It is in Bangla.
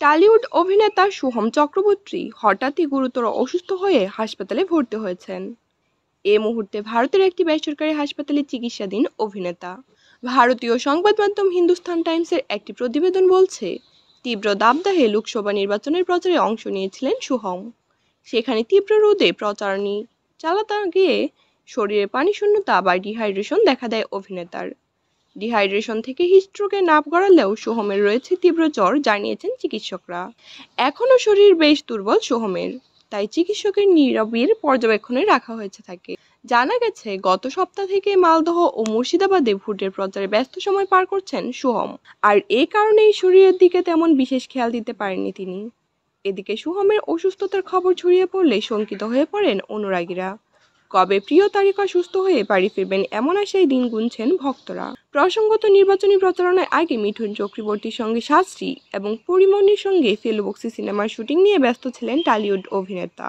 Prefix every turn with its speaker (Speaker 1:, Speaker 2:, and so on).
Speaker 1: টালিউড অভিনেতা সোহম চক্রবর্তী হঠাৎই গুরুতর অসুস্থ হয়ে হাসপাতালে ভর্তি হয়েছেন। এ মুহূর্তে ভারতের একটি বেসরকারি হাসপাতালে চিকিৎসাধীন অভিনেতা। ভারতীয় সংবাদ মাধ্যম হিন্দুস্তান টাইমসের একটি প্রতিবেদন বলছে, তীব্র দাবদাহে লোকসভা নির্বাচনের প্রচারে অংশ নিয়েছিলেন সোহম। সেখানে তীব্র রোদে প্রচারণী চালাতে গিয়ে শরীরে পানি শূন্যতা বা ডিহাইড্রেশন দেখা দেয় অভিনেতার। ডিহাইড্রেশন থেকে হিটস্ট্রোকে নাপ গড়ালেও সোহমের রয়েছে তীব্র জ্বর, জানিয়েছেন চিকিৎসকরা। এখনও শরীর বেশ দুর্বল সোহমের, তাই চিকিৎসকের নিবিড় পর্যবেক্ষণে রাখা হয়েছে তাকে। জানা গেছে, গত সপ্তাহ থেকে মালদহ ও মুর্শিদাবাদে ভোটের প্রচারে ব্যস্ত সময় পার করছেন সোহম, আর এ কারণেই শরীরের দিকে তেমন বিশেষ খেয়াল দিতে পারেননি তিনি। এদিকে সোহমের অসুস্থতার খবর ছড়িয়ে পড়লে শঙ্কিত হয়ে পড়েন অনুরাগীরা। কবে প্রিয় তারকা সুস্থ হয়ে বাড়ি ফিরবেন, এমন আশায় দিন গুনছেন ভক্তরা। প্রসঙ্গত, নির্বাচনী প্রচারণায় আগে মিঠুন চক্রবর্তীর সঙ্গে সাজশ্রী এবং পরিমণির সঙ্গে ফেলুবক্সি সিনেমার শুটিং নিয়ে ব্যস্ত ছিলেন টালিউড অভিনেতা।